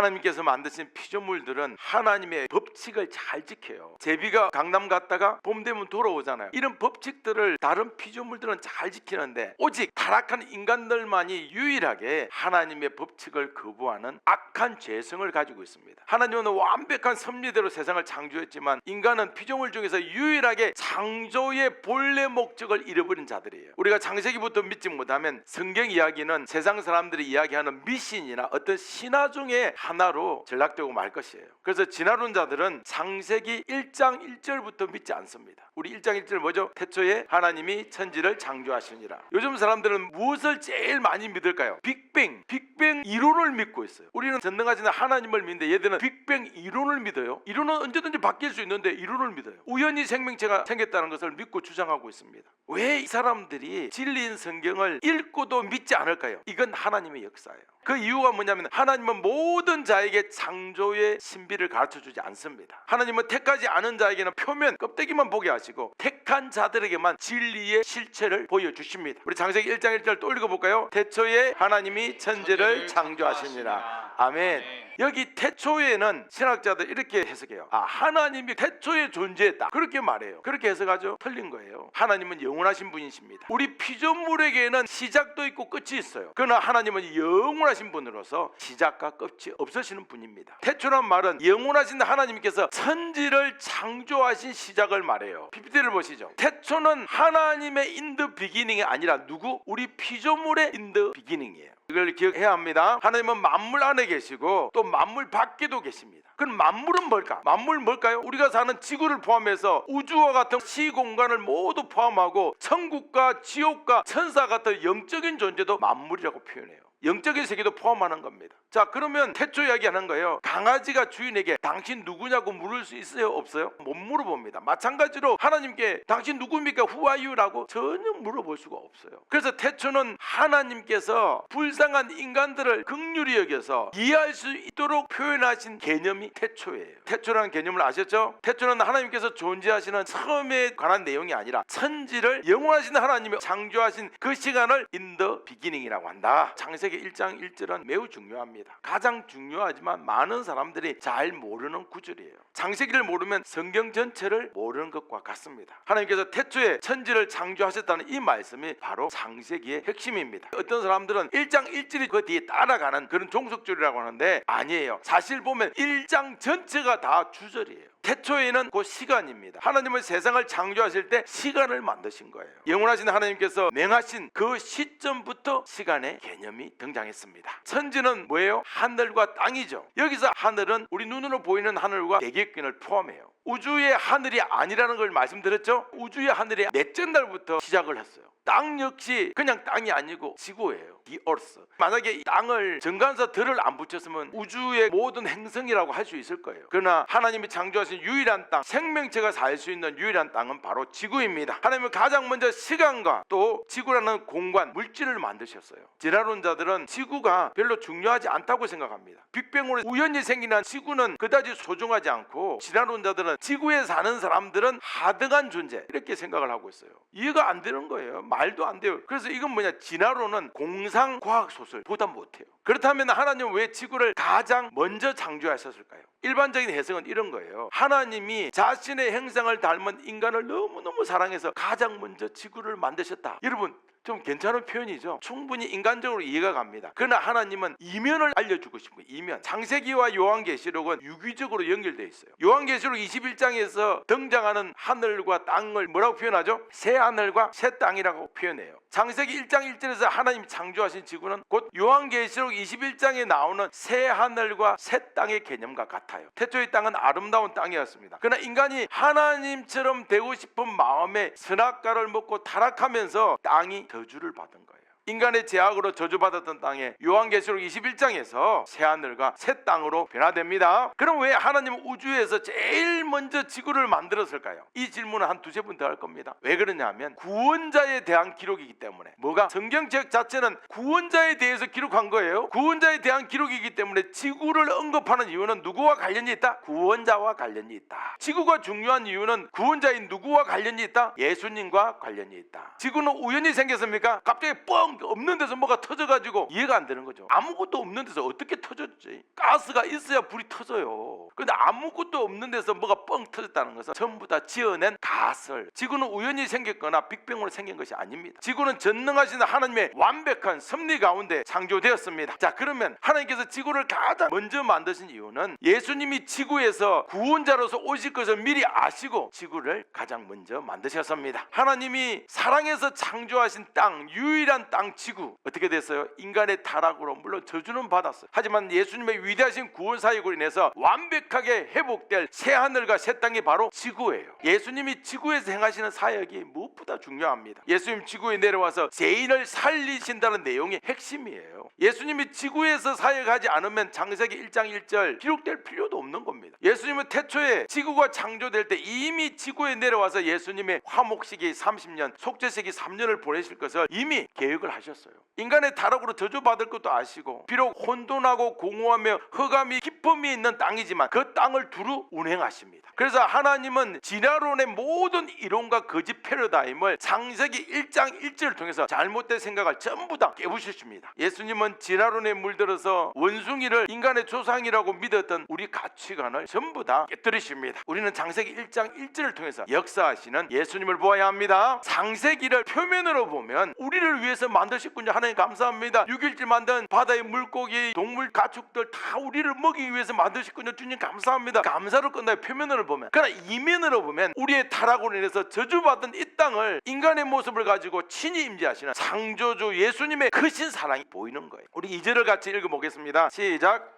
하나님께서 만드신 피조물들은 하나님의 법칙을 잘 지켜요. 제비가 강남 갔다가 봄 되면 돌아오잖아요. 이런 법칙들을 다른 피조물들은 잘 지키는데 오직 타락한 인간들만이 유일하게 하나님의 법칙을 거부하는 악한 죄성을 가지고 있습니다. 하나님은 완벽한 섭리대로 세상을 창조했지만 인간은 피조물 중에서 유일하게 창조의 본래 목적을 잃어버린 자들이에요. 우리가 창세기부터 믿지 못하면 성경 이야기는 세상 사람들이 이야기하는 미신이나 어떤 신화 중에 하나로 전락되고 말 것이에요. 그래서 진화론자들은 창세기 1장 1절부터 믿지 않습니다. 우리 1장 1절 뭐죠? 태초에 하나님이 천지를 창조하시니라. 요즘 사람들은 무엇을 제일 많이 믿을까요? 빅뱅 이론을 믿고 있어요. 우리는 전능하신 하나님을 믿는데 얘들은 빅뱅 이론을 믿어요. 이론은 언제든지 바뀔 수 있는데 이론을 믿어요. 우연히 생명체가 생겼다는 것을 믿고 주장하고 있습니다. 왜 이 사람들이 진리인 성경을 읽고도 믿지 않을까요? 이건 하나님의 역사예요. 그 이유가 뭐냐면 하나님은 모든 자에게 창조의 신비를 가르쳐주지 않습니다. 하나님은 택하지 않은 자에게는 표면 껍데기만 보게 하시고 택한 자들에게만 진리의 실체를 보여주십니다. 우리 창세기 1장 1절 또 읽어볼까요? 태초에 하나님이 천지를 창조하시니라. 아멘. 여기 태초에는 신학자들 이렇게 해석해요. 하나님이 태초에 존재했다 그렇게 말해요. 그렇게 해석하죠? 틀린 거예요. 하나님은 영원하신 분이십니다. 우리 피조물에게는 시작도 있고 끝이 있어요. 그러나 하나님은 영원하신 분으로서 시작과 끝이 없으시는 분입니다. 태초란 말은 영원하신 하나님께서 천지를 창조하신 시작을 말해요. PPT를 보시죠. 태초는 하나님의 in the beginning이 아니라 누구? 우리 피조물의 in the beginning이에요. 이걸 기억해야 합니다. 하나님은 만물 안에 계시고 또 만물 밖에도 계십니다. 그럼 만물은 뭘까? 만물 뭘까요? 우리가 사는 지구를 포함해서 우주와 같은 시공간을 모두 포함하고 천국과 지옥과 천사 같은 영적인 존재도 만물이라고 표현해요. 영적인 세계도 포함하는 겁니다. 자, 그러면 태초 이야기하는 거예요. 강아지가 주인에게 당신 누구냐고 물을 수 있어요? 없어요? 못 물어봅니다. 마찬가지로 하나님께 당신 누구입니까? Who are you? 라고 전혀 물어볼 수가 없어요. 그래서 태초는 하나님께서 불쌍한 인간들을 긍휼히 여겨서 이해할 수 있도록 표현하신 개념이 태초예요. 태초라는 개념을 아셨죠? 태초는 하나님께서 존재하시는 처음에 관한 내용이 아니라 천지를 영원하신 하나님이 창조하신 그 시간을 in the beginning이라고 한다. 창세기 1장 1절은 매우 중요합니다. 가장 중요하지만 많은 사람들이 잘 모르는 구절이에요. 창세기를 모르면 성경 전체를 모르는 것과 같습니다. 하나님께서 태초에 천지를 창조하셨다는 이 말씀이 바로 창세기의 핵심입니다. 어떤 사람들은 1장 1절이 그 뒤에 따라가는 그런 종속절이라고 하는데 아니에요. 사실 보면 1장 전체가 다 주절이에요. 태초에는 그 시간입니다. 하나님은 세상을 창조하실 때 시간을 만드신 거예요. 영원하신 하나님께서 맹하신 그 시점부터 시간의 개념이 등장했습니다. 천지는 뭐예요? 하늘과 땅이죠. 여기서 하늘은 우리 눈으로 보이는 하늘과 대기권을 포함해요. 우주의 하늘이 아니라는 걸 말씀드렸죠? 우주의 하늘이 넷째 날부터 시작을 했어요. 땅 역시 그냥 땅이 아니고 지구예요. The Earth. 만약에 이 땅을 정관사 들을 안 붙였으면 우주의 모든 행성이라고 할 수 있을 거예요. 그러나 하나님이 창조하신 유일한 땅, 생명체가 살 수 있는 유일한 땅은 바로 지구입니다. 하나님은 가장 먼저 시간과 또 지구라는 공간, 물질을 만드셨어요. 진화론자들은 지구가 별로 중요하지 않다고 생각합니다. 빅뱅으로 우연히 생긴 지구는 그다지 소중하지 않고 진화론자들은 지구에 사는 사람들은 하등한 존재 이렇게 생각을 하고 있어요. 이해가 안 되는 거예요. 말도 안 돼요. 그래서 이건 뭐냐? 진화론은 공상 과학 소설 보다 못해요. 그렇다면 하나님은 왜 지구를 가장 먼저 창조하셨을까요? 일반적인 해석은 이런 거예요. 하나님이 자신의 형상을 닮은 인간을 너무너무 사랑해서 가장 먼저 지구를 만드셨다. 여러분 좀 괜찮은 표현이죠. 충분히 인간적으로 이해가 갑니다. 그러나 하나님은 이면을 알려주고 싶은 이면. 창세기와 요한계시록은 유기적으로 연결되어 있어요. 요한계시록 21장에서 등장하는 하늘과 땅을 뭐라고 표현하죠? 새 하늘과 새 땅이라고 표현해요. 창세기 1장 1절에서 하나님이 창조하신 지구는 곧 요한계시록 21장에 나오는 새 하늘과 새 땅의 개념과 같아요. 태초의 땅은 아름다운 땅이었습니다. 그러나 인간이 하나님처럼 되고 싶은 마음에 선악과를 먹고 타락하면서 땅이 저주를 받은 거예요. 인간의 제약으로 저주받았던 땅에 요한계시록 21장에서 새하늘과 새 땅으로 변화됩니다. 그럼 왜 하나님은 우주에서 제일 먼저 지구를 만들었을까요? 이 질문은 한 두세 번 더 할 겁니다. 왜 그러냐면 구원자에 대한 기록이기 때문에. 뭐가? 성경책 자체는 구원자에 대해서 기록한 거예요. 구원자에 대한 기록이기 때문에 지구를 언급하는 이유는 누구와 관련이 있다? 구원자와 관련이 있다. 지구가 중요한 이유는 구원자인 누구와 관련이 있다? 예수님과 관련이 있다. 지구는 우연히 생겼습니까? 갑자기 뻥 뻥 없는 데서 뭐가 터져가지고 이해가 안 되는 거죠. 아무것도 없는 데서 어떻게 터졌지? 가스가 있어야 불이 터져요. 근데 아무것도 없는 데서 뭐가 뻥 터졌다는 것은 전부 다 지어낸 가설. 지구는 우연히 생겼거나 빅뱅으로 생긴 것이 아닙니다. 지구는 전능하신 하나님의 완벽한 섭리 가운데 창조되었습니다. 자, 그러면 하나님께서 지구를 가장 먼저 만드신 이유는 예수님이 지구에서 구원자로서 오실 것을 미리 아시고 지구를 가장 먼저 만드셨습니다. 하나님이 사랑해서 창조하신 땅, 유일한 땅 지구 어떻게 됐어요? 인간의 타락으로 물론 저주는 받았어요. 하지만 예수님의 위대하신 구원 사역으로 인해서 완벽하게 회복될 새 하늘과 새 땅이 바로 지구예요. 예수님이 지구에서 행하시는 사역이 무엇보다 중요합니다. 예수님 지구에 내려와서 죄인을 살리신다는 내용이 핵심이에요. 예수님이 지구에서 사역하지 않으면 창세기 1장 1절 기록될 필요도 없는 겁니다. 예수님은 태초에 지구가 창조될 때 이미 지구에 내려와서 예수님의 화목시기 30년, 속죄시기 3년을 보내실 것을 이미 계획을 하셨어요. 인간의 타락으로 저주받을 것도 아시고 비록 혼돈하고 공허하며 흑암이 깊음이 있는 땅이지만 그 땅을 두루 운행하십니다. 그래서 하나님은 진화론의 모든 이론과 거짓 패러다임을 창세기 1장 1절을 통해서 잘못된 생각을 전부 다 깨부수십니다. 예수님은 진화론에 물들어서 원숭이를 인간의 조상이라고 믿었던 우리 가치관을 전부 다 깨뜨리십니다. 우리는 창세기 1장 1절을 통해서 역사하시는 예수님을 보아야 합니다. 창세기를 표면으로 보면 우리를 위해서 만드셨군요. 하나님 감사합니다. 6일째 만든 바다의 물고기, 동물, 가축들 다 우리를 먹이기 위해서 만드셨군요. 주님 감사합니다. 감사를 끝나요. 표면으로 보면. 그러나 이면으로 보면 우리의 타락으로 인해서 저주받은 이 땅을 인간의 모습을 가지고 친히 임재하시는 창조주 예수님의 크신 사랑이 보이는 거예요. 우리 2절을 같이 읽어보겠습니다. 시작.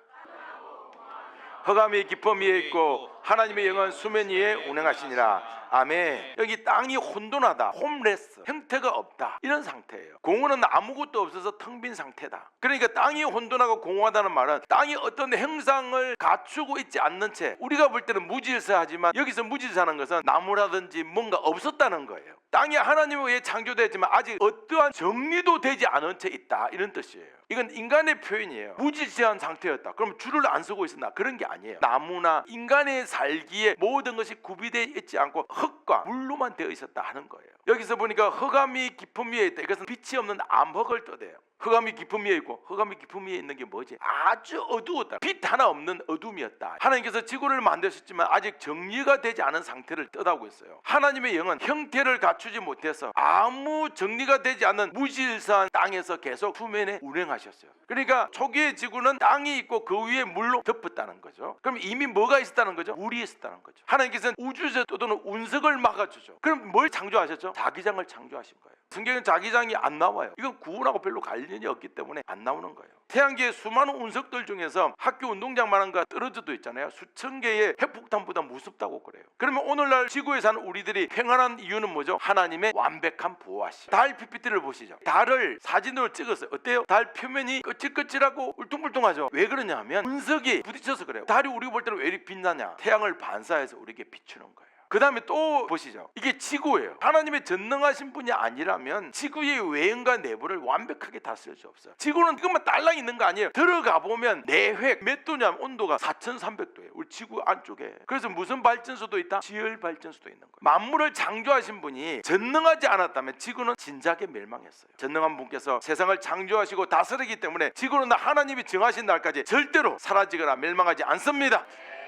흑암이 깊음 위에 있고 하나님의 영은 수면 위에 운행하시니라. 아멘. 여기 땅이 혼돈하다, 홈레스, 형태가 없다, 이런 상태예요. 공허는 아무것도 없어서 텅 빈 상태다. 그러니까 땅이 혼돈하고 공허하다는 말은 땅이 어떤 형상을 갖추고 있지 않는 채 우리가 볼 때는 무질서하지만 여기서 무질서하는 것은 나무라든지 뭔가 없었다는 거예요. 땅이 하나님에 의해 창조되었지만 아직 어떠한 정리도 되지 않은 채 있다, 이런 뜻이에요. 이건 인간의 표현이에요. 무질서한 상태였다. 그럼 줄을 안 서고 있었나? 그런 게 아니에요. 나무나 인간의 살기에 모든 것이 구비되어 있지 않고 흙과 물로만 되어 있었다 하는 거예요. 여기서 보니까 흑암이 깊음 위에 있다. 이것은 빛이 없는 암흑을 뜻해요. 흑암이 깊음 위에 있고, 흑암이 깊음 위에 있는 게 뭐지? 아주 어두웠다. 빛 하나 없는 어둠이었다. 하나님께서 지구를 만드셨지만 아직 정리가 되지 않은 상태를 뜻하고 있어요. 하나님의 영은 형태를 갖추지 못해서 아무 정리가 되지 않는 무질서한 땅에서 계속 수면에 운행하셨어요. 그러니까 초기의 지구는 땅이 있고 그 위에 물로 덮었다는 거죠. 그럼 이미 뭐가 있었다는 거죠? 물이 있었다는 거죠. 하나님께서는 우주에서 떠도는 운석을 막아주죠. 그럼 뭘 창조하셨죠? 자기장을 창조하신 거예요. 성경은 자기장이 안 나와요. 이건 구원하고 별로 관련이 없기 때문에 안 나오는 거예요. 태양계의 수많은 운석들 중에서 학교 운동장만한 거 떨어져도 있잖아요. 수천 개의 핵폭탄보다 무섭다고 그래요. 그러면 오늘날 지구에 사는 우리들이 평안한 이유는 뭐죠? 하나님의 완벽한 보호하심. 달 PPT를 보시죠. 달을 사진으로 찍었어요. 어때요? 달 표면이 거칠거칠하고 울퉁불퉁하죠. 왜 그러냐 하면 운석이 부딪혀서 그래요. 달이 우리가 볼 때는 왜 이렇게 빛나냐? 태양을 반사해서 우리에게 비추는 거예요. 그 다음에 또 보시죠. 이게 지구예요. 하나님의 전능하신 분이 아니라면 지구의 외형과 내부를 완벽하게 다스릴 수 없어요. 지구는 이것만 딸랑 있는 거 아니에요. 들어가 보면 내획 몇 도냐면 온도가 4300도예요. 우리 지구 안쪽에. 그래서 무슨 발전소도 있다? 지열 발전소도 있는 거예요. 만물을 창조하신 분이 전능하지 않았다면 지구는 진작에 멸망했어요. 전능한 분께서 세상을 창조하시고 다스리기 때문에 지구는 하나님이 정하신 날까지 절대로 사라지거나 멸망하지 않습니다.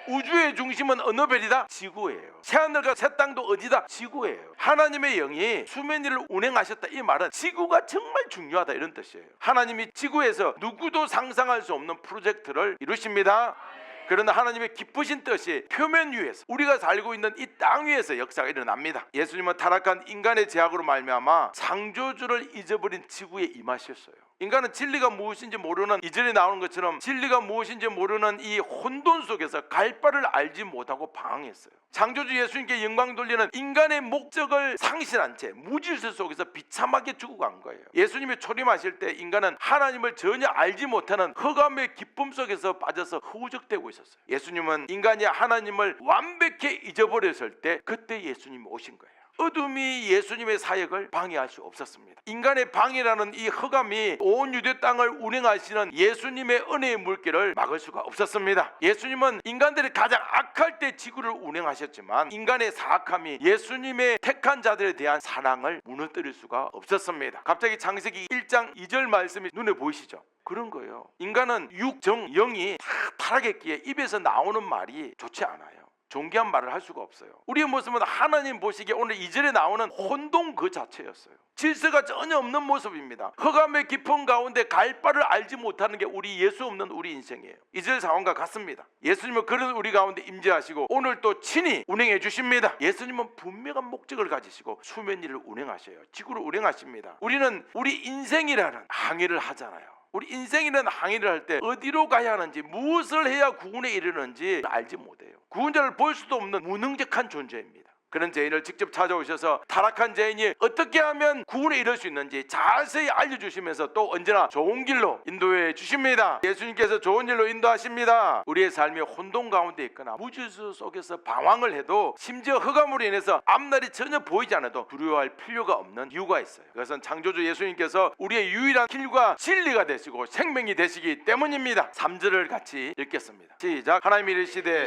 우주의 중심은 어느 별이다? 지구예요. 새하늘과 새 땅도 어디다? 지구예요. 하나님의 영이 수면 위를 운행하셨다, 이 말은 지구가 정말 중요하다, 이런 뜻이에요. 하나님이 지구에서 누구도 상상할 수 없는 프로젝트를 이루십니다. 그러나 하나님의 기쁘신 뜻이 표면 위에서, 우리가 살고 있는 이 땅 위에서 역사가 일어납니다. 예수님은 타락한 인간의 죄악으로 말미암아 창조주를 잊어버린 지구에 임하셨어요. 인간은 진리가 무엇인지 모르는, 이전에 나오는 것처럼 진리가 무엇인지 모르는 이 혼돈 속에서 갈 바를 알지 못하고 방황했어요. 창조주 예수님께 영광 돌리는 인간의 목적을 상실한 채 무질서 속에서 비참하게 죽어간 거예요. 예수님이 초림하실 때 인간은 하나님을 전혀 알지 못하는 흑암의 기쁨 속에서 빠져서 허우적대고 있었어요. 예수님은 인간이 하나님을 완벽히 잊어버렸을 때 그때 예수님이 오신 거예요. 어둠이 예수님의 사역을 방해할 수 없었습니다. 인간의 방해라는 이 흑암이 온 유대 땅을 운행하시는 예수님의 은혜의 물결을 막을 수가 없었습니다. 예수님은 인간들이 가장 악할 때 지구를 운행하셨지만 인간의 사악함이 예수님의 택한 자들에 대한 사랑을 무너뜨릴 수가 없었습니다. 갑자기 창세기 1장 2절 말씀이 눈에 보이시죠? 그런 거예요. 인간은 육, 정, 영이 다 타락했기에 입에서 나오는 말이 좋지 않아요. 존귀한 말을 할 수가 없어요. 우리의 모습은 하나님 보시기에 오늘 2절에 나오는 혼동 그 자체였어요. 질서가 전혀 없는 모습입니다. 흑암의 깊은 가운데 갈 바를 알지 못하는 게 우리 예수 없는 우리 인생이에요. 2절 상황과 같습니다. 예수님은 그런 우리 가운데 임재하시고 오늘 또 친히 운행해 주십니다. 예수님은 분명한 목적을 가지시고 수면 위를 운행하셔요. 지구를 운행하십니다. 우리는 우리 인생이라는 항해를 하잖아요. 우리 인생이라는 항해를 할 때 어디로 가야 하는지, 무엇을 해야 구원에 이르는지 알지 못해요. 구원자를 볼 수도 없는 무능력한 존재입니다. 그런 죄인을 직접 찾아오셔서 타락한 죄인이 어떻게 하면 구원에 이를 수 있는지 자세히 알려주시면서 또 언제나 좋은 길로 인도해 주십니다. 예수님께서 좋은 길로 인도하십니다. 우리의 삶이 혼돈 가운데 있거나 무질서 속에서 방황을 해도, 심지어 흑암으로 인해서 앞날이 전혀 보이지 않아도 두려워할 필요가 없는 이유가 있어요. 그것은 창조주 예수님께서 우리의 유일한 길과 진리가 되시고 생명이 되시기 때문입니다. 3절을 같이 읽겠습니다. 시작. 하나님이 이르시되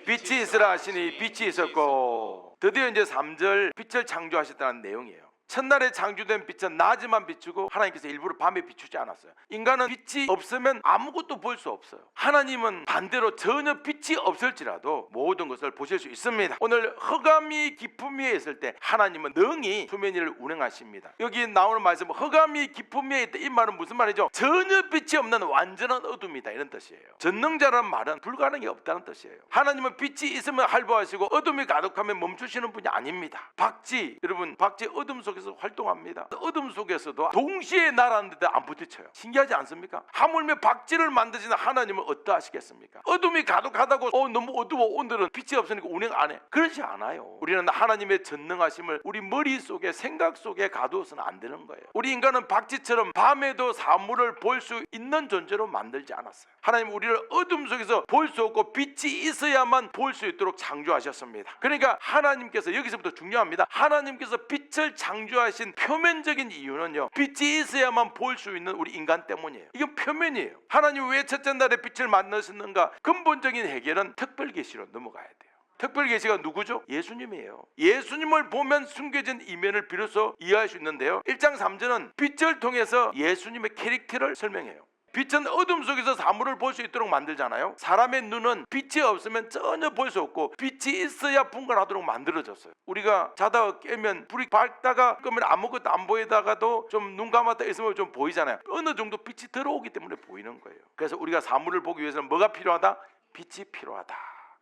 빛이 있으라 하시니 빛이 있었고. 드디어 이제 3절 빛을 창조하셨다는 내용이에요. 첫날에 창조된 빛은 낮에만 비추고 하나님께서 일부러 밤에 비추지 않았어요. 인간은 빛이 없으면 아무것도 볼 수 없어요. 하나님은 반대로 전혀 빛이 없을지라도 모든 것을 보실 수 있습니다. 오늘 흑암이 깊음 위에 있을 때 하나님은 능히 수면 위를 운행하십니다. 여기 나오는 말씀, 흑암이 깊음 위에 있다, 이 말은 무슨 말이죠? 전혀 빛이 없는 완전한 어둠이다, 이런 뜻이에요. 전능자라는 말은 불가능이 없다는 뜻이에요. 하나님은 빛이 있으면 활보하시고 어둠이 가득하면 멈추시는 분이 아닙니다. 박쥐, 여러분, 박쥐 어둠 속에서 활동합니다. 어둠 속에서도 동시에 날았는데 안 부딪혀요. 신기하지 않습니까? 하물며 박쥐를 만드시는 하나님은 어떠하시겠습니까? 어둠이 가득하다고 너무 어두워 오늘은 빛이 없으니까 운행 안 해, 그렇지 않아요. 우리는 하나님의 전능하심을 우리 머릿속에, 생각 속에 가두어서는 안 되는 거예요. 우리 인간은 박쥐처럼 밤에도 사물을 볼 수 있는 존재로 만들지 않았어요. 하나님 우리를 어둠 속에서 볼 수 없고 빛이 있어야만 볼 수 있도록 창조하셨습니다. 그러니까 하나님께서, 여기서부터 중요합니다. 하나님께서 빛을 창조하신 표면적인 이유는요, 빛이 있어야만 볼 수 있는 우리 인간 때문이에요. 이건 표면이에요. 하나님 왜 첫째 날에 빛을 만드셨는가? 근본적인 해결은 특별계시로 넘어가야 돼요. 특별계시가 누구죠? 예수님이에요. 예수님을 보면 숨겨진 이면을 비로소 이해할 수 있는데요, 1장 3절은 빛을 통해서 예수님의 캐릭터를 설명해요. 빛은 어둠 속에서 사물을 볼 수 있도록 만들잖아요. 사람의 눈은 빛이 없으면 전혀 볼 수 없고 빛이 있어야 분간하도록 만들어졌어요. 우리가 자다가 깨면 불이 밝다가 끄면 아무것도 안 보이다가도 좀 눈 감았다 있으면 좀 보이잖아요. 어느 정도 빛이 들어오기 때문에 보이는 거예요. 그래서 우리가 사물을 보기 위해서는 뭐가 필요하다? 빛이 필요하다.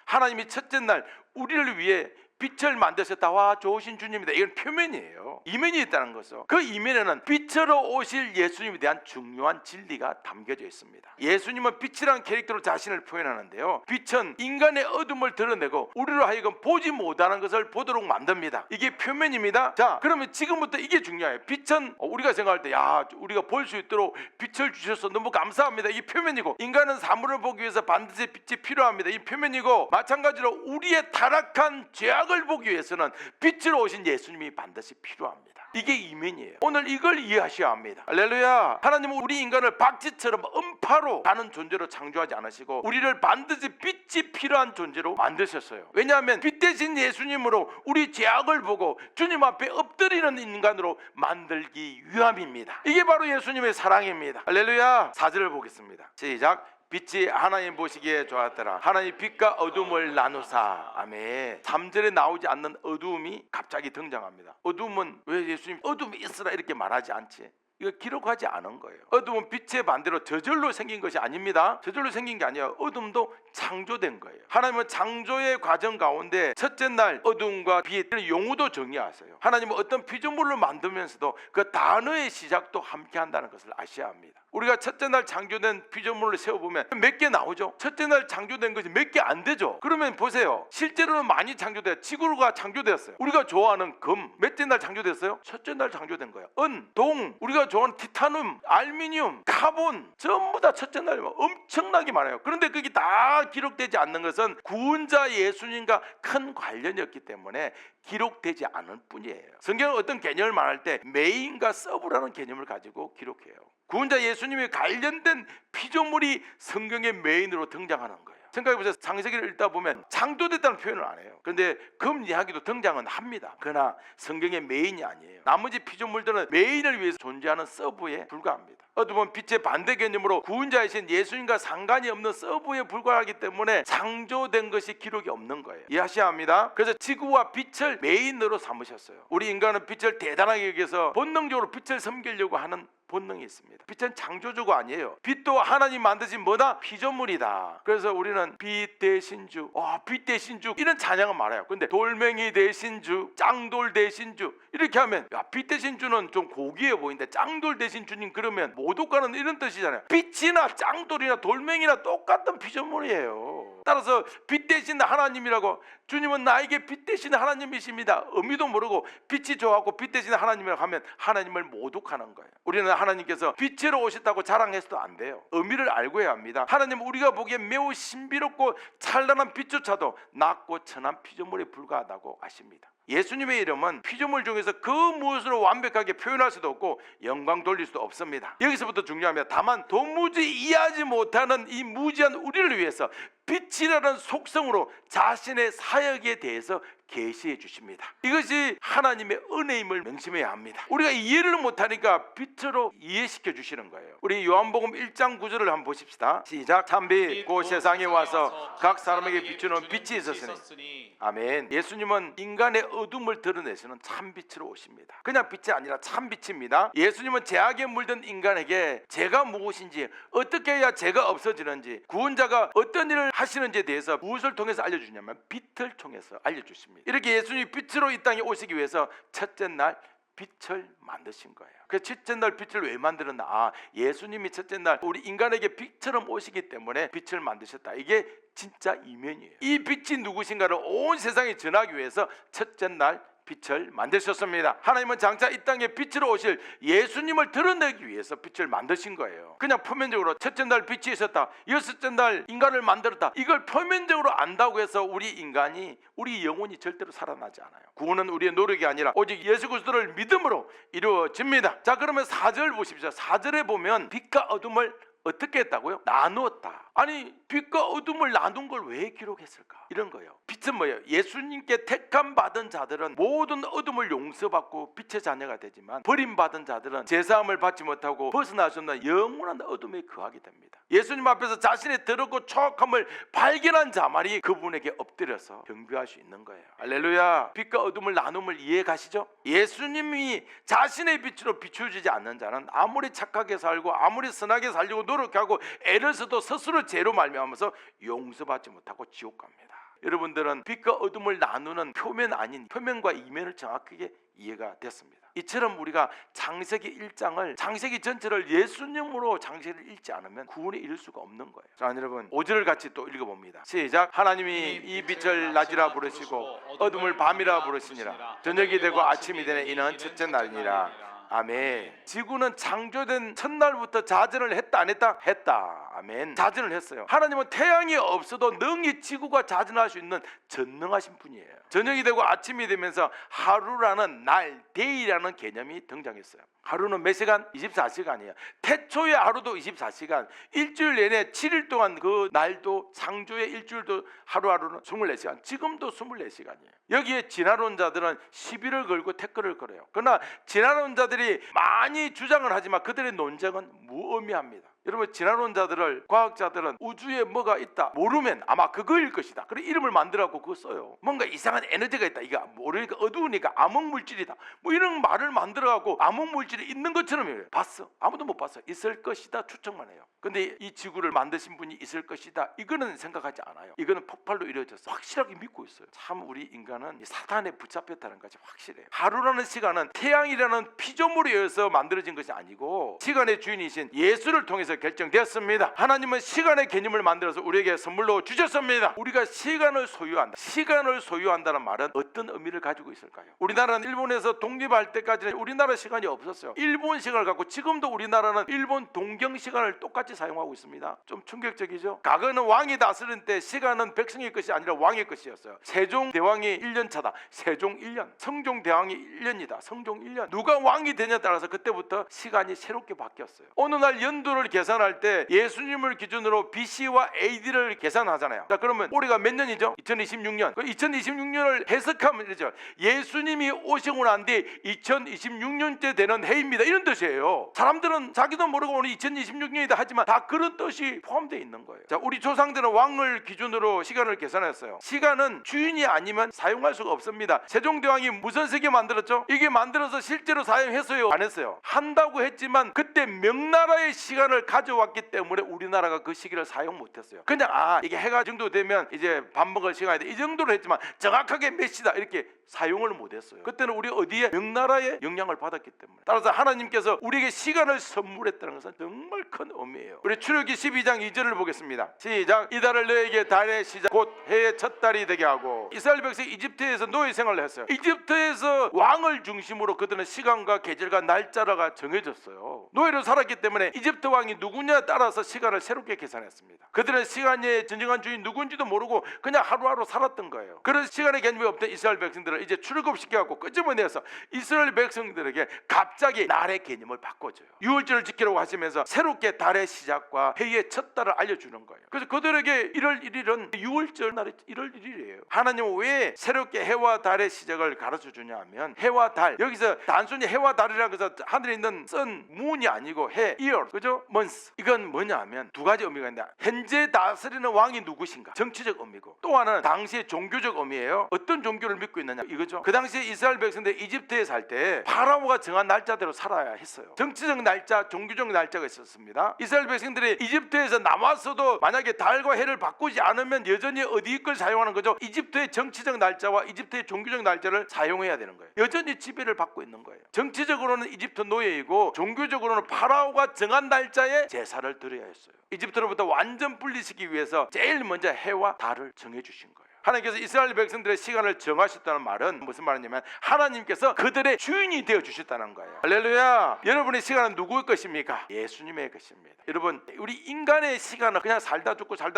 하나님이 첫째 날 우리를 위해 빛을 만드셨다. 와, 좋으신 주님이다. 이건 표면이에요. 이면이 있다는 거죠. 그 이면에는 빛으로 오실 예수님에 대한 중요한 진리가 담겨져 있습니다. 예수님은 빛이라는 캐릭터로 자신을 표현하는데요, 빛은 인간의 어둠을 드러내고 우리로 하여금 보지 못하는 것을 보도록 만듭니다. 이게 표면입니다. 자, 그러면 지금부터 이게 중요해요. 빛은 우리가 생각할 때, 야, 우리가 볼 수 있도록 빛을 주셔서 너무 감사합니다. 이게 표면이고, 인간은 사물을 보기 위해서 반드시 빛이 필요합니다. 이 표면이고, 마찬가지로 우리의 타락한 죄악을 보기 위해서는 빛으로 오신 예수님이 반드시 필요합니다. 이게 이면이에요. 오늘 이걸 이해하셔야 합니다. 할렐루야. 하나님은 우리 인간을 박쥐처럼 음파로 가는 존재로 창조하지 않으시고 우리를 반드시 빛이 필요한 존재로 만드셨어요. 왜냐하면 빛 대신 예수님으로 우리 죄악을 보고 주님 앞에 엎드리는 인간으로 만들기 위함입니다. 이게 바로 예수님의 사랑입니다. 할렐루야. 4절을 보겠습니다. 시작. 빛이 하나님 보시기에 좋았더라. 하나님 빛과 어둠을 나누사. 아멘. 3절에 나오지 않는 어두움이 갑자기 등장합니다. 어두움은 왜 예수님 어둠이 있으라 이렇게 말하지 않지? 이거 기록하지 않은 거예요. 어둠은 빛의 반대로 저절로 생긴 것이 아닙니다. 저절로 생긴 게 아니에요. 어둠도 창조된 거예요. 하나님은 창조의 과정 가운데 첫째 날 어둠과 빛의 용어도 정의하세요. 하나님은 어떤 피조물을 만들면서도 그 단어의 시작도 함께 한다는 것을 아셔야 합니다. 우리가 첫째 날 창조된 피조물을 세워보면 몇 개 나오죠. 첫째 날 창조된 것이 몇 개 안 되죠. 그러면 보세요. 실제로는 많이 창조돼요. 지구가 창조되었어요. 우리가 좋아하는 금 몇째 날 창조됐어요? 첫째 날 창조된 거예요. 은, 동, 우리가 좋아하는 티타늄, 알루미늄, 카본 전부 다 첫째 날 엄청나게 많아요. 그런데 그게 다 기록되지 않는 것은 구원자 예수님과 큰 관련이 없기 때문에 기록되지 않을 뿐이에요. 성경은 어떤 개념을 말할 때 메인과 서브라는 개념을 가지고 기록해요. 구원자 예수님에 관련된 피조물이 성경의 메인으로 등장하는 거예요. 생각해보세요. 창세기를 읽다 보면 창조됐다는 표현을 안 해요. 그런데 금 이야기도 등장은 합니다. 그러나 성경의 메인이 아니에요. 나머지 피조물들은 메인을 위해서 존재하는 서브에 불과합니다. 어떻게 보면 빛의 반대 개념으로 구원자이신 예수님과 상관이 없는 서브에 불과하기 때문에 창조된 것이 기록이 없는 거예요. 이해하셔야 합니다. 그래서 지구와 빛을 메인으로 삼으셨어요. 우리 인간은 빛을 대단하게 여겨서 본능적으로 빛을 섬기려고 하는 본능이 있습니다. 빛은 창조주가 아니에요. 빛도 하나님 만드신 뭐다? 피조물이다. 그래서 우리는 빛 대신 주, 빛 대신 주 이런 찬양을 말해요. 근데 돌멩이 대신 주, 짱돌 대신 주 이렇게 하면 빛 대신 주는 좀 고귀해 보이는데 짱돌 대신 주님 그러면 모독가는 이런 뜻이잖아요. 빛이나 짱돌이나 돌멩이나 똑같은 피조물이에요. 따라서 빛 대신 하나님이라고, 주님은 나에게 빛 대신 하나님이십니다. 의미도 모르고 빛이 좋아하고 빛 대신 하나님이라고 하면 하나님을 모독하는 거예요. 우리는 하나님께서 빛으로 오셨다고 자랑해서도 안 돼요. 의미를 알고 해야 합니다. 하나님은 우리가 보기에 매우 신비롭고 찬란한 빛조차도 낮고 천한 피조물에 불과하다고 아십니다. 예수님의 이름은 피조물 중에서 그 무엇으로 완벽하게 표현할 수도 없고 영광 돌릴 수도 없습니다. 여기서부터 중요합니다. 다만 도무지 이해하지 못하는 이 무지한 우리를 위해서 빛이라는 속성으로 자신의 사역에 대해서 계시해 주십니다. 이것이 하나님의 은혜임을 명심해야 합니다. 우리가 이해를 못하니까 빛으로 이해시켜 주시는 거예요. 우리 요한복음 1장 9절을 한번 보십시다. 시작. 참빛 곧 세상에 와서 각 사람에게 비추는 빛이 있었으니. 아멘. 예수님은 인간의 어둠을 드러내시는 참빛으로 오십니다. 그냥 빛이 아니라 참빛입니다. 예수님은 죄악에 물든 인간에게 죄가 무엇인지, 어떻게 해야 죄가 없어지는지, 구원자가 어떤 일을 하시는지에 대해서 무엇을 통해서 알려주냐면 빛을 통해서 알려주십니다. 이렇게 예수님이 빛으로 이 땅에 오시기 위해서 첫째 날 빛을 만드신 거예요. 그 첫째 날 빛을 왜 만들었나? 예수님이 첫째 날 우리 인간에게 빛처럼 오시기 때문에 빛을 만드셨다. 이게 진짜 이면이에요. 이 빛이 누구신가를 온 세상에 전하기 위해서 첫째 날 빛을 만드셨습니다. 하나님은 장차 이 땅에 빛으로 오실 예수님을 드러내기 위해서 빛을 만드신 거예요. 그냥 표면적으로 첫째 날 빛이 있었다, 여섯째 날 인간을 만들었다, 이걸 표면적으로 안다고 해서 우리 영혼이 절대로 살아나지 않아요. 구원은 우리의 노력이 아니라 오직 예수 그리스도를 믿음으로 이루어집니다. 자, 그러면 4절 보십시오. 4절에 보면 빛과 어둠을 어떻게 했다고요? 나누었다. 아니, 빛과 어둠을 나눈 걸 왜 기록했을까? 이런 거예요. 빛은 뭐예요? 예수님께 택함 받은 자들은 모든 어둠을 용서받고 빛의 자녀가 되지만, 버림받은 자들은 제사함을 받지 못하고 벗어날 수 없는 영원한 어둠에 거하게 됩니다. 예수님 앞에서 자신의 더럽고 초악함을 발견한 자만이 그분에게 엎드려서 경배할 수 있는 거예요. 할렐루야. 빛과 어둠을 나눔을 이해 가시죠? 예수님이 자신의 빛으로 비춰주지 않는 자는 아무리 착하게 살고 아무리 선하게 살려고 노력하고 애를 써도 스스로 죄로 말미암아서 용서받지 못하고 지옥 갑니다. 여러분들은 빛과 어둠을 나누는 표면 아닌 표면과 이면을 정확하게 이해가 됐습니다. 이처럼 우리가 창세기 1장을, 창세기 전체를 예수님으로 창세기를 읽지 않으면 구원에 이를 수가 없는 거예요. 자, 여러분 5절을 같이 또 읽어봅니다. 시작. 하나님이 이 빛을 낮이라 부르시고 어둠을 밤이라 부르시니라. 저녁이 되고 아침이 되는 이는 첫째 날이니라. 아멘. 지구는 창조된 첫날부터 자전을 했다 안 했다? 했다. 아멘. 자전을 했어요. 하나님은 태양이 없어도 능히 지구가 자전할 수 있는 전능하신 분이에요. 저녁이 되고 아침이 되면서 하루라는 날, 데이라는 개념이 등장했어요. 하루는 몇 시간? 24시간이에요. 태초의 하루도 24시간, 일주일 내내 7일 동안 그 날도, 창조의 일주일도 하루하루는 24시간, 지금도 24시간이에요. 여기에 진화론자들은 시비를 걸고 태클을 걸어요. 그러나 진화론자들이 많이 주장을 하지만 그들의 논쟁은 무의미합니다. 여러분, 진화론자들을, 과학자들은 우주에 뭐가 있다 모르면 아마 그거일 것이다, 그래 이름을 만들어갖고 그거 써요. 뭔가 이상한 에너지가 있다, 이거 모르니까 어두우니까 암흑물질이다, 뭐 이런 말을 만들어갖고 암흑물질이 있는 것처럼 해요. 봤어? 아무도 못 봤어. 있을 것이다 추측만 해요. 근데 이 지구를 만드신 분이 있을 것이다, 이거는 생각하지 않아요. 이거는 폭발로 이루어졌어, 확실하게 믿고 있어요. 참 우리 인간은 사탄에 붙잡혔다는 것이 확실해요. 하루라는 시간은 태양이라는 피조물에 의해서 만들어진 것이 아니고 시간의 주인이신 예수를 통해서 결정되었습니다. 하나님은 시간의 개념을 만들어서 우리에게 선물로 주셨습니다. 우리가 시간을 소유한다. 시간을 소유한다는 말은 어떤 의미를 가지고 있을까요? 우리나라는 일본에서 독립할 때까지는 우리나라 시간이 없었어요. 일본 시간을 갖고 지금도 우리나라는 일본 동경 시간을 똑같이 사용하고 있습니다. 좀 충격적이죠? 과거는 왕이 다스린 때 시간은 백성의 것이 아니라 왕의 것이었어요. 세종대왕이 1년 차다. 세종 1년. 성종대왕이 1년이다. 성종 1년. 누가 왕이 되냐에 따라서 그때부터 시간이 새롭게 바뀌었어요. 어느 날 연도를 계산할 때 예수님을 기준으로 BC와 AD를 계산하잖아요. 자, 그러면 올해가 몇 년이죠? 2026년. 그 2026년을 해석하면 이러죠. 예수님이 오시고 난 뒤 2026년째 되는 해입니다, 이런 뜻이에요. 사람들은 자기도 모르고 오늘 2026년이다 하지만 다 그런 뜻이 포함되어 있는 거예요. 자, 우리 조상들은 왕을 기준으로 시간을 계산했어요. 시간은 주인이 아니면 사용할 수가 없습니다. 세종대왕이 무슨 세계 만들었죠? 이게 만들어서 실제로 사용했어요, 안 했어요? 한다고 했지만 그때 명나라의 시간을 가져왔기 때문에 우리나라가 그 시기를 사용 못했어요. 그냥 이게 해가 정도 되면 이제 밥 먹을 시간이다, 이 정도로 했지만 정확하게 몇 시다 이렇게 사용을 못했어요. 그때는 우리 어디에? 명나라의 영향을 받았기 때문에. 따라서 하나님께서 우리에게 시간을 선물했다는 것은 정말 큰 의미예요. 우리 출애굽기 12장 2절을 보겠습니다. 시작. 이달을 너에게 달의 시작 곧 해의 첫 달이 되게 하고. 이스라엘 백성이 이집트에서 노예 생활을 했어요. 이집트에서 왕을 중심으로 그들은 시간과 계절과 날짜가 정해졌어요. 노예로 살았기 때문에 이집트 왕이 누구냐에 따라서 시간을 새롭게 계산했습니다. 그들은 시간의 진정한 주인 누군지도 모르고 그냥 하루하루 살았던 거예요. 그런 시간의 개념이 없던 이스라엘 백성들을 이제 출애굽시켜갖고 끄집어내서 이스라엘 백성들에게 갑자기 날의 개념을 바꿔줘요. 유월절을 지키라고 하시면서 새롭게 달의 시작과 해의 첫 달을 알려주는 거예요. 그래서 그들에게 1월 1일은 유월절 날이 1월 1일이에요. 하나님은 왜 새롭게 해와 달의 시작을 가르쳐 주냐 하면, 해와 달, 여기서 단순히 해와 달이라고 해서 하늘에 있는 sun, moon이 아니고 해, year, 그죠? month. 이건 뭐냐 하면 두 가지 의미가 있는데, 현재 다스리는 왕이 누구신가, 정치적 의미고, 또 하나는 당시의 종교적 의미예요. 어떤 종교를 믿고 있느냐, 이거죠. 그 당시에 이스라엘 백성들 이집트에 살 때 파라오가 정한 날짜대로 살아야 했어요. 정치적 날짜, 종교적 날짜가 있었습니다. 이스라엘 백성들이 이집트에서 남았어도 만약에 달과 해를 바꾸지 않으면 여전히 어디 걸 사용하는 거죠? 이집트의 정치적 날짜와 이집트의 종교적 날짜를 사용해야 되는 거예요. 여전히 지배를 받고 있는 거예요. 정치적으로는 이집트 노예이고 종교적으로는 파라오가 정한 날짜에 제사를 드려야 했어요. 이집트로부터 완전 분리시키기 위해서 제일 먼저 해와 달을 정해주신 거예요. 하나님께서 이스라엘 백성들의 시간을 정하셨다는 말은 무슨 말이냐면, 하나님께서 그들의 주인이 되어 주셨다는 거예요. 할렐루야. 여러분의 시간은 누구의 것입니까? 예수님의 것입니다. 여러분, 우리 인간의 시간은 그냥 살다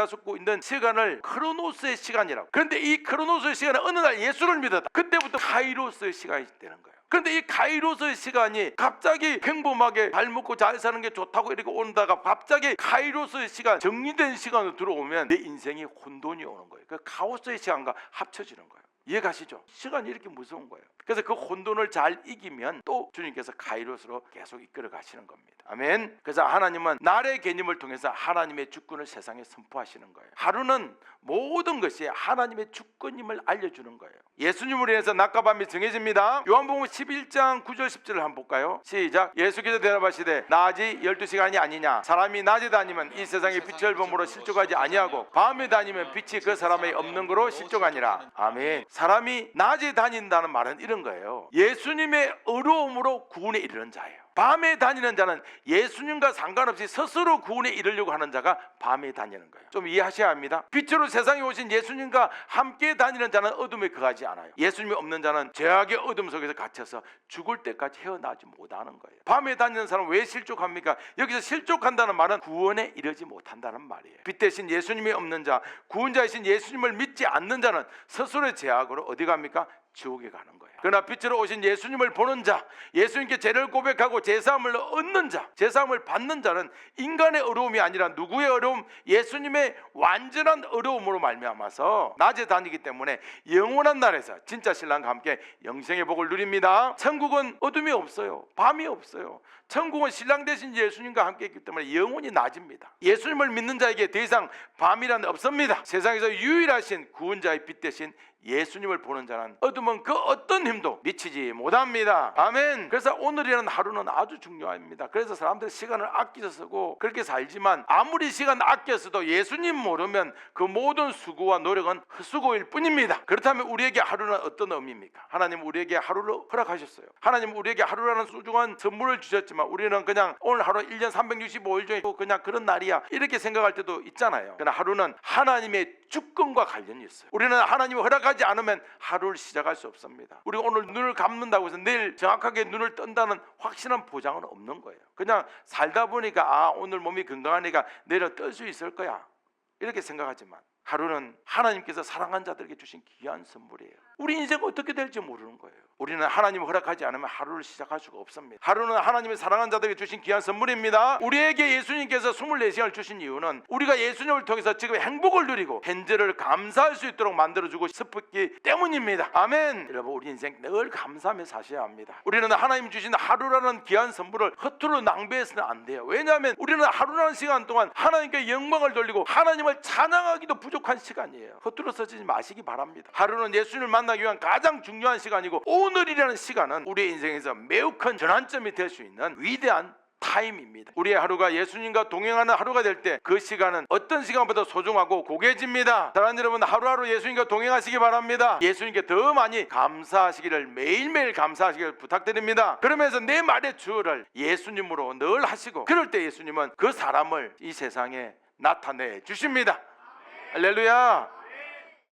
죽고 있는 시간을 크로노스의 시간이라고. 그런데 이 크로노스의 시간은 어느 날 예수를 믿었다. 그때부터 카이로스의 시간이 되는 거예요. 그런데 이 카이로스의 시간이 갑자기 평범하게 잘 먹고 잘 사는 게 좋다고 이렇게 온다가 갑자기 카이로스의 시간, 정리된 시간으로 들어오면 내 인생이 혼돈이 오는 거예요. 그 카오스의 시간과 합쳐지는 거예요. 이해가시죠? 시간이 이렇게 무서운 거예요. 그래서 그 혼돈을 잘 이기면 또 주님께서 카이로스로 계속 이끌어 가시는 겁니다. 아멘. 그래서 하나님은 날의 개념을 통해서 하나님의 주권을 세상에 선포하시는 거예요. 하루는 모든 것이 하나님의 주권임을 알려주는 거예요. 예수님으로 인해서 낮과 밤이 정해집니다. 요한복음 11장 9절 10절을 한번 볼까요? 시작. 예수께서 대답하시되 낮이 12시간이 아니냐. 사람이 낮에 다니면 이 세상의 빛을 범으로 실족하지 아니하고 밤에 다니면 빛이 그 사람에 없는 거로 실족하니라. 아멘. 사람이 낮에 다닌다는 말은 이런 거예요. 예수님의 의로움으로 구원에 이르는 자예요. 밤에 다니는 자는 예수님과 상관없이 스스로 구원에 이르려고 하는 자가 밤에 다니는 거예요. 좀 이해하셔야 합니다. 빛으로 세상에 오신 예수님과 함께 다니는 자는 어둠에 거하지 않아요. 예수님이 없는 자는 죄악의 어둠 속에서 갇혀서 죽을 때까지 헤어나지 못하는 거예요. 밤에 다니는 사람은 왜 실족합니까? 여기서 실족한다는 말은 구원에 이르지 못한다는 말이에요. 빛 대신 예수님이 없는 자, 구원자이신 예수님을 믿지 않는 자는 스스로의 죄악으로 어디 갑니까? 지옥에 가는 거예요. 그러나 빛으로 오신 예수님을 보는 자, 예수님께 죄를 고백하고 제사함을 얻는 자, 제사함을 받는 자는 인간의 어려움이 아니라 누구의 어려움? 예수님의 완전한 어려움으로 말미암아서 낮에 다니기 때문에 영원한 날에서 진짜 신랑과 함께 영생의 복을 누립니다. 천국은 어둠이 없어요. 밤이 없어요. 천국은 신랑 대신 예수님과 함께 있기 때문에 영원히 낮입니다. 예수님을 믿는 자에게 더 이상 밤이란 없습니다. 세상에서 유일하신 구원자의 빛 대신 예수님을 보는 자는 어둠은 그 어떤 힘도 미치지 못합니다. 아멘. 그래서 오늘이라는 하루는 아주 중요합니다. 그래서 사람들 시간을 아껴서 쓰고 그렇게 살지만 아무리 시간 아껴 써도 예수님 모르면 그 모든 수고와 노력은 헛수고일 뿐입니다. 그렇다면 우리에게 하루는 어떤 의미입니까? 하나님 우리에게 하루를 허락하셨어요. 하나님 우리에게 하루라는 소중한 선물을 주셨지만 우리는 그냥 오늘 하루 1년 365일 중에 그냥 그런 날이야 이렇게 생각할 때도 있잖아요. 그러나 하루는 하나님의 주권과 관련이 있어요. 우리는 하나님이 허락하지 않으면 하루를 시작할 수 없습니다. 우리가 오늘 눈을 감는다고 해서 내일 정확하게 눈을 뜬다는 확실한 보장은 없는 거예요. 그냥 살다 보니까 오늘 몸이 건강하니까 내일 뜰 수 있을 거야 이렇게 생각하지만 하루는 하나님께서 사랑한 자들에게 주신 귀한 선물이에요. 우리 인생 어떻게 될지 모르는 거예요. 우리는 하나님을 허락하지 않으면 하루를 시작할 수가 없습니다. 하루는 하나님의 사랑한 자들에게 주신 귀한 선물입니다. 우리에게 예수님께서 24시간을 주신 이유는 우리가 예수님을 통해서 지금 행복을 누리고 현재를 감사할 수 있도록 만들어주고 싶었기 때문입니다. 아멘. 여러분 우리 인생 늘 감사하며 사셔야 합니다. 우리는 하나님 주신 하루라는 귀한 선물을 허투루 낭비해서는 안 돼요. 왜냐하면 우리는 하루라는 시간 동안 하나님께 영광을 돌리고 하나님을 찬양하기도 부족한 시간이에요. 허투루 쓰지 마시기 바랍니다. 하루는 예수님을 만나기 위한 가장 중요한 시간이고 오늘이라는 시간은 우리의 인생에서 매우 큰 전환점이 될 수 있는 위대한 타임입니다. 우리의 하루가 예수님과 동행하는 하루가 될 때 그 시간은 어떤 시간보다 소중하고 고귀해집니다. 사랑하는 여러분 하루하루 예수님과 동행하시기 바랍니다. 예수님께 더 많이 감사하시기를 매일매일 감사하시기를 부탁드립니다. 그러면서 내 말의 주어를 예수님으로 늘 하시고 그럴 때 예수님은 그 사람을 이 세상에 나타내 주십니다. 할렐루야.